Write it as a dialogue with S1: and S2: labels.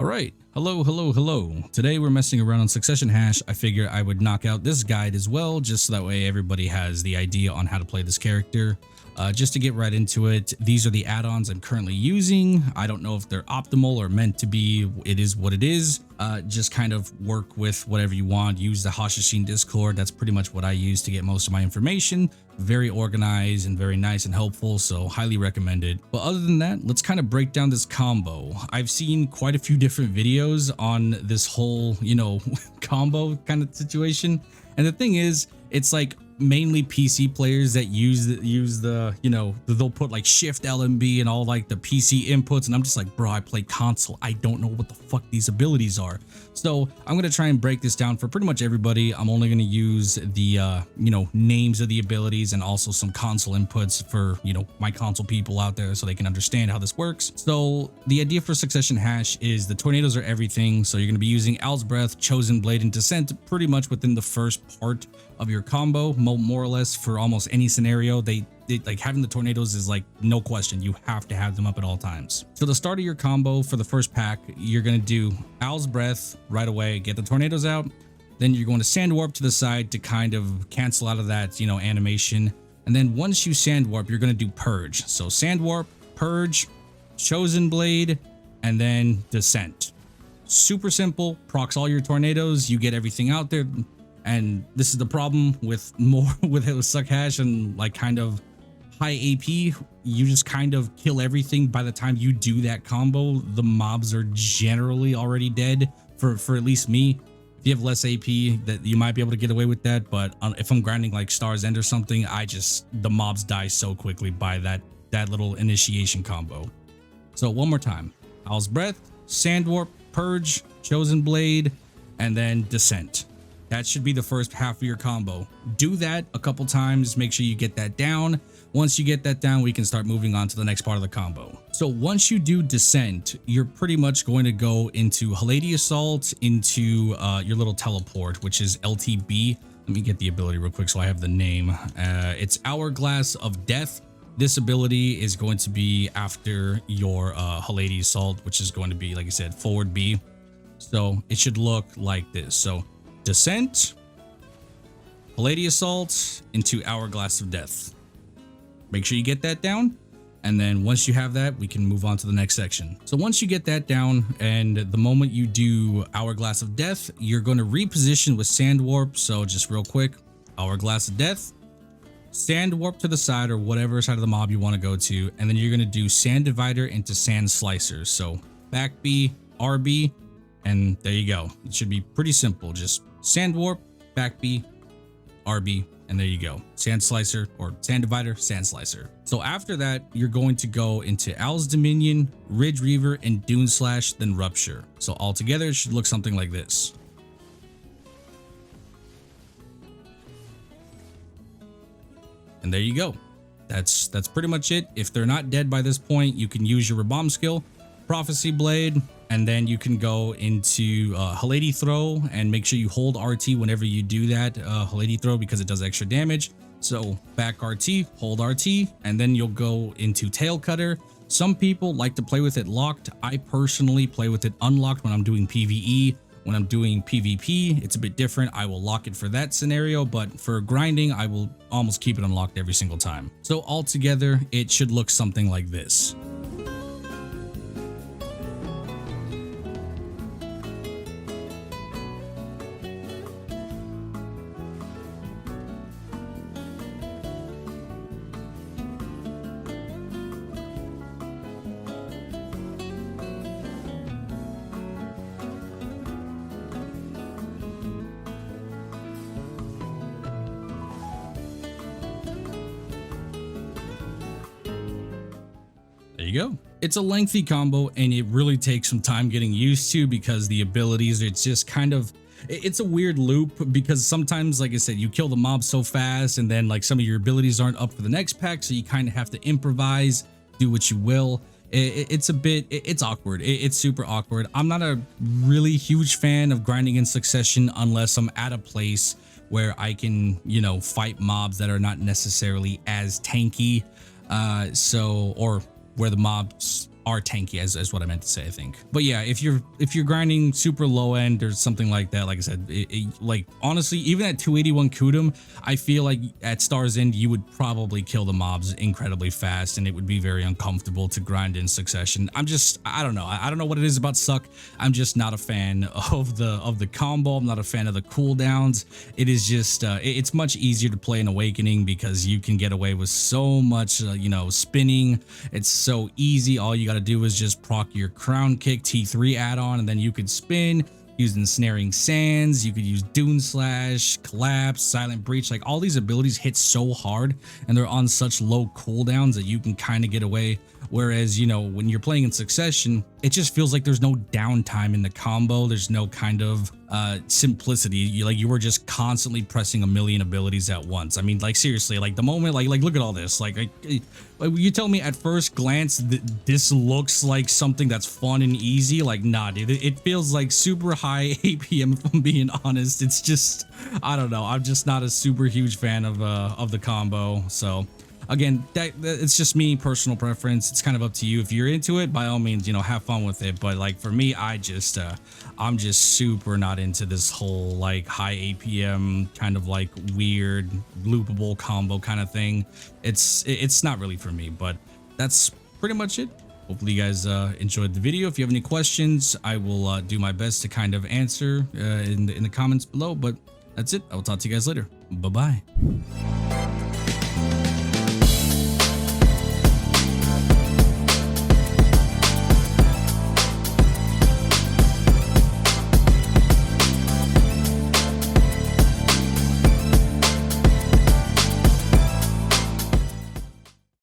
S1: All right, hello. Today we're messing around on Succession Hash. I figure I would knock out this guide as well, just so that way everybody has the idea on how to play this character. Just to get right into it, these are the add-ons I'm currently using. I don't know if they're optimal or meant to be. It is what it is. Just kind of work with whatever you want. Use the Hashashin Discord. That's pretty much what I use to get most of my information. Very organized and very nice and helpful, so highly recommended. But other than that, let's kind of break down this combo. I've seen quite a few different videos on this whole, combo kind of situation. And the thing is, it's like mainly PC players that use the they'll put like shift LMB and all like the PC inputs, and I'm just like, bro, I play console. I don't know what the fuck these abilities are. So I'm gonna try and break this down for pretty much everybody. I'm only gonna use the names of the abilities and also some console inputs for my console people out there, so they can understand how this works. So the idea for Succession Hash is the tornadoes are everything. So you're gonna be using Owl's Breath, Chosen Blade, and Descent pretty much within the first part of your combo, more or less, for almost any scenario. They like having the tornadoes is like no question. You have to have them up at all times. So the start of your combo for the first pack, you're gonna do Owl's Breath right away, get the tornadoes out. Then you're going to Sand Warp to the side to kind of cancel out of that animation. And then once you Sand Warp, you're gonna do Purge. So Sand Warp, Purge, Chosen Blade, and then Descent. Super simple. Procs all your tornadoes. You get everything out there. And this is the problem with Suck Hash and like kind of high AP. You just kind of kill everything. By the time you do that combo, the mobs are generally already dead for at least me. If you have less AP, that you might be able to get away with that. But if I'm grinding like Star's End or something, the mobs die so quickly by that little initiation combo. So one more time: Owl's Breath, Sand Warp, Purge, Chosen Blade, and then Descent. That should be the first half of your combo. Do that a couple times. Make sure you get that down. Once you get that down, we can start moving on to the next part of the combo. So once you do Descent, you're pretty much going to go into Haladi Assault, into your little teleport, which is LTB. Let me get the ability real quick so I have the name. It's Hourglass of Death. This ability is going to be after your Haladi Assault, which is going to be, like I said, forward B. So it should look like this. So Descent, Haladi Assault, into Hourglass of Death. Make sure you get that down. And then once you have that, we can move on to the next section. So once you get that down, and the moment you do Hourglass of Death, you're going to reposition with Sand Warp. So just real quick, Hourglass of Death, Sand Warp to the side or whatever side of the mob you want to go to. And then you're going to do Sand Divider into Sand Slicer. So back B, RB, and there you go. It should be pretty simple. Just Sand Warp, back B, RB, and there you go. Sand Slicer or Sand Divider, Sand Slicer. So after that, you're going to go into Owl's Dominion, Ridge Reaver, and Dune Slash, then Rupture. So altogether, it should look something like this. And there you go. That's pretty much it. If they're not dead by this point, you can use your Rebomb skill, Prophecy Blade, and then you can go into Haladi Throw and make sure you hold RT whenever you do that Haladi Throw, because it does extra damage. So back RT, hold RT, and then you'll go into Tail Cutter. Some people like to play with it locked. I personally play with it unlocked when I'm doing PvE. When I'm doing PvP, it's a bit different. I will lock it for that scenario, but for grinding, I will almost keep it unlocked every single time. So altogether, it should look something like this. There you go. It's a lengthy combo and it really takes some time getting used to, because the abilities, it's just kind of, it's a weird loop, because sometimes, like I said, you kill the mob so fast and then like some of your abilities aren't up for the next pack, so you kind of have to improvise, do what you will. It's awkward. It's super awkward. I'm not a really huge fan of grinding in succession unless I'm at a place where I can, fight mobs that are not necessarily as tanky. Or where the mobs are tanky, as what I meant to say, I think. But yeah, if you're grinding super low end or something like that, like I said, like honestly, even at 281 Kudum, I feel like at Star's End you would probably kill the mobs incredibly fast, and it would be very uncomfortable to grind in succession. I don't know. I don't know what it is about Suck. I'm just not a fan of the combo. I'm not a fan of the cooldowns. It is just it's much easier to play in Awakening because you can get away with so much you know, spinning. It's so easy. All you got to do is just proc your Crown Kick T3 add-on, and then you could spin using Snaring Sands. You could use Dune Slash, Collapse, Silent Breach. Like, all these abilities hit so hard and they're on such low cooldowns that you can kind of get away. Whereas, you know, when you're playing in succession, it just feels like there's no downtime in the combo. There's no kind of simplicity. You were just constantly pressing a million abilities at once. I mean, like, seriously, like the moment, like look at all this. Like you tell me at first glance this looks like something that's fun and easy. Like, nah, dude, it feels like super high APM, if I'm being honest. It's just, I don't know. I'm just not a super huge fan of the combo. So again, it's just me, personal preference. It's kind of up to you. If you're into it, by all means, you know, have fun with it. But like for me, I'm just super not into this whole like high APM kind of like weird loopable combo kind of thing. It's not really for me. But that's pretty much it. Hopefully you guys enjoyed the video. If you have any questions, I will do my best to kind of answer in the comments below. But that's it. I will talk to you guys later. Bye bye.